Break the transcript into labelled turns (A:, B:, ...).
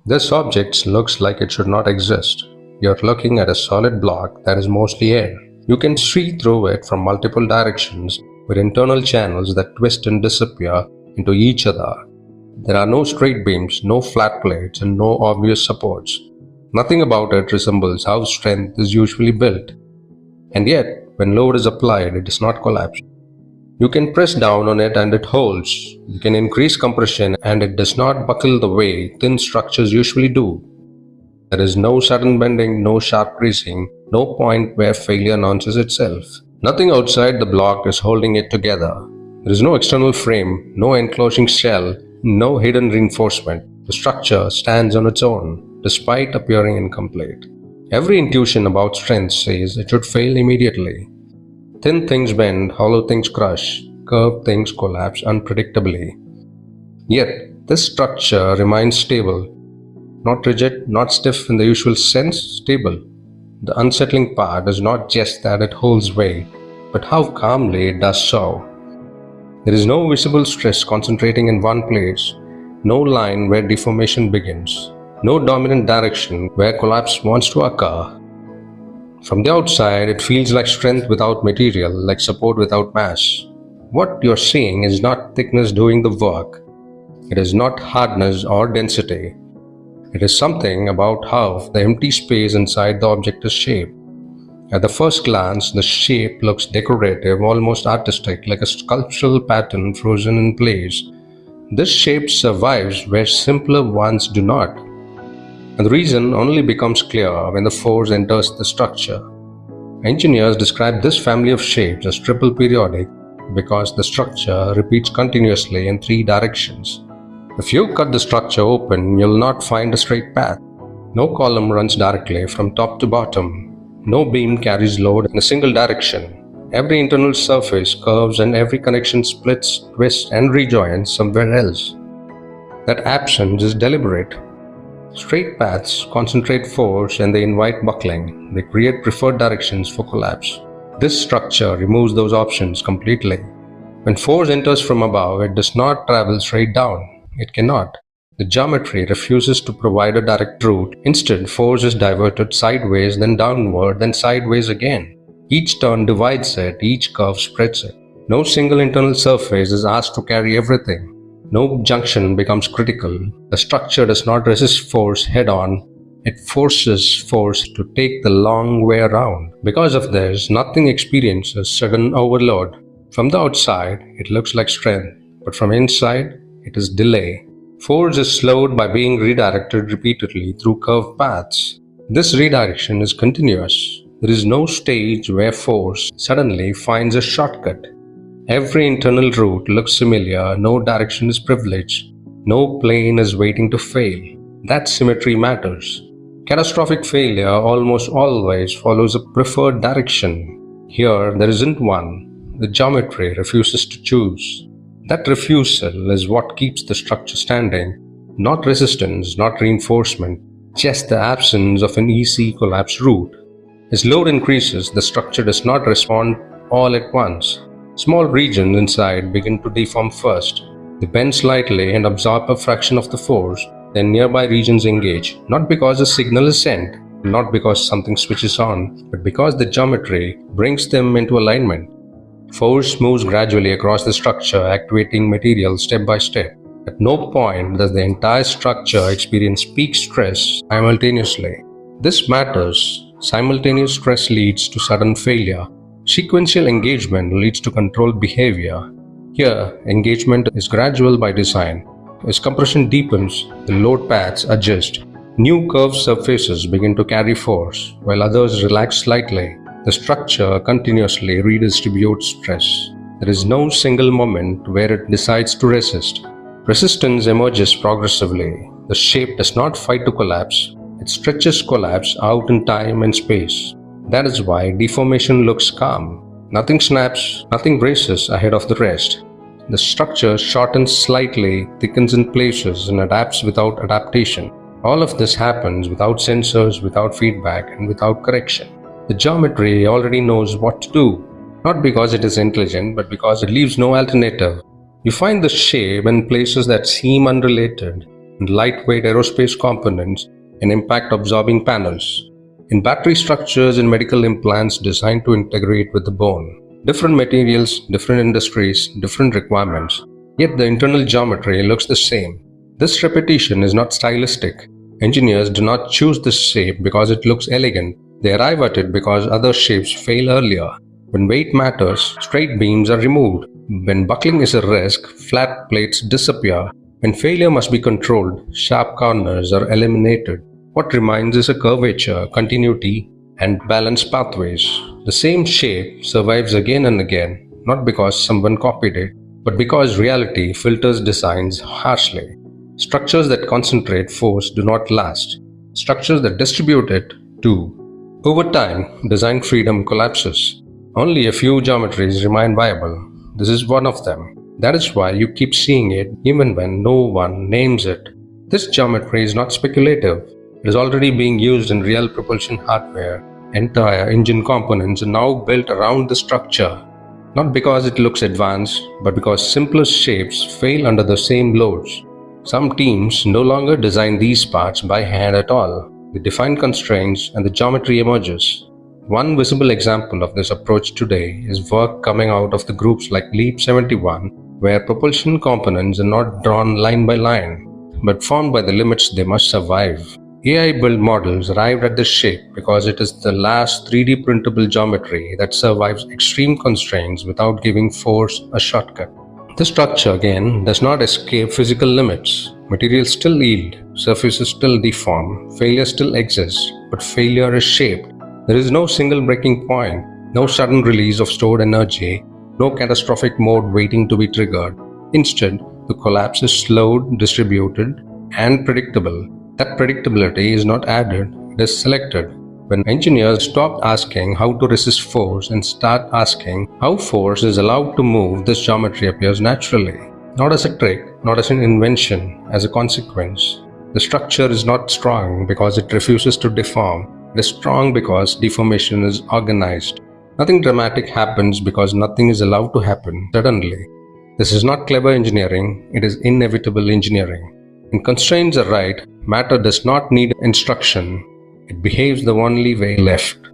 A: This object looks like it should not exist. You're looking at a solid block that is mostly air. You can see through it from multiple directions with internal channels that twist and disappear into each other. There are no straight beams, no flat plates, and no obvious supports. Nothing about it resembles how strength is usually built. And yet, when load is applied, it does not collapse. You can press down on it and it holds. You can increase compression and it does not buckle the way thin structures usually do. There is no sudden bending, no sharp creasing, no point where failure announces itself. Nothing outside the block is holding it together. There is no external frame, no enclosing shell, no hidden reinforcement. The structure stands on its own, despite appearing incomplete. Every intuition about strength says it should fail immediately. Thin things bend, hollow things crush, curved things collapse unpredictably. Yet, this structure remains stable. Not rigid, not stiff in the usual sense, stable. The unsettling part is not just that it holds weight, but how calmly it does so. There is no visible stress concentrating in one place, no line where deformation begins, no dominant direction where collapse wants to occur. From the outside, it feels like strength without material, like support without mass. What you're seeing is not thickness doing the work. It is not hardness or density. It is something about how the empty space inside the object is shaped. At the first glance, the shape looks decorative, almost artistic, like a sculptural pattern frozen in place. This shape survives where simpler ones do not. And the reason only becomes clear when the force enters the structure. Engineers describe this family of shapes as triple periodic because the structure repeats continuously in three directions. If you cut the structure open, you'll not find a straight path. No column runs directly from top to bottom. No beam carries load in a single direction. Every internal surface curves and every connection splits, twists, and rejoins somewhere else. That absence is deliberate. Straight paths concentrate force and they invite buckling. They create preferred directions for collapse. This structure removes those options completely. When force enters from above, it does not travel straight down. It cannot. The geometry refuses to provide a direct route. Instead, force is diverted sideways, then downward, then sideways again. Each turn divides it, each curve spreads it. No single internal surface is asked to carry everything. No junction becomes critical. The structure does not resist force head-on. It forces force to take the long way around. Because of this, nothing experiences sudden overload. From the outside, it looks like strength, but from inside, it is delay. Force is slowed by being redirected repeatedly through curved paths. This redirection is continuous. There is no stage where force suddenly finds a shortcut. Every internal route looks familiar, no direction is privileged, no plane is waiting to fail. That symmetry matters. Catastrophic failure almost always follows a preferred direction. Here, there isn't one. The geometry refuses to choose. That refusal is what keeps the structure standing. Not resistance, not reinforcement, just the absence of an easy collapse route. As load increases, the structure does not respond all at once. Small regions inside begin to deform first. They bend slightly and absorb a fraction of the force. Then nearby regions engage, not because a signal is sent, not because something switches on, but because the geometry brings them into alignment. Force moves gradually across the structure, activating material step by step. At no point does the entire structure experience peak stress simultaneously. This matters. Simultaneous stress leads to sudden failure. Sequential engagement leads to controlled behavior. Here, engagement is gradual by design. As compression deepens, the load paths adjust. New curved surfaces begin to carry force, while others relax slightly. The structure continuously redistributes stress. There is no single moment where it decides to resist. Resistance emerges progressively. The shape does not fight to collapse. It stretches collapse out in time and space. That is why deformation looks calm. Nothing snaps, nothing braces ahead of the rest. The structure shortens slightly, thickens in places, and adapts without adaptation. All of this happens without sensors, without feedback, and without correction. The geometry already knows what to do, not because it is intelligent, but because it leaves no alternative. You find the shape in places that seem unrelated. in lightweight aerospace components, and impact-absorbing panels, in battery structures and medical implants designed to integrate with the bone. Different materials, different industries, different requirements, yet the internal geometry looks the same. This repetition is not stylistic. Engineers do not choose this shape because it looks elegant. They arrive at it because other shapes fail earlier. When weight matters, straight beams are removed. When buckling is a risk, flat plates disappear. When failure must be controlled, sharp corners are eliminated. What remains is a curvature, continuity, and balanced pathways. The same shape survives again and again, not because someone copied it, but because reality filters designs harshly. Structures that concentrate force do not last. Structures that distribute it do. Over time, design freedom collapses. Only a few geometries remain viable. This is one of them. That is why you keep seeing it even when no one names it. This geometry is not speculative. It is already being used in real propulsion hardware. Entire engine components are now built around the structure. Not because it looks advanced, but because simpler shapes fail under the same loads. Some teams no longer design these parts by hand at all. They define constraints and the geometry emerges. One visible example of this approach today is work coming out of the groups like LEAP 71, where propulsion components are not drawn line by line, but formed by the limits they must survive. AI-built models arrived at this shape because it is the last 3D printable geometry that survives extreme constraints without giving force a shortcut. The structure, again, does not escape physical limits. Materials still yield, surfaces still deform, failure still exists, but failure is shaped. There is no single breaking point, no sudden release of stored energy, no catastrophic mode waiting to be triggered. Instead, the collapse is slowed, distributed, and predictable. That predictability is not added, it is selected. When engineers stop asking how to resist force and start asking how force is allowed to move, this geometry appears naturally. Not as a trick, not as an invention, as a consequence. The structure is not strong because it refuses to deform. It is strong because deformation is organized. Nothing dramatic happens because nothing is allowed to happen suddenly. This is not clever engineering, it is inevitable engineering. When constraints are right, matter does not need instruction. It behaves the only way left.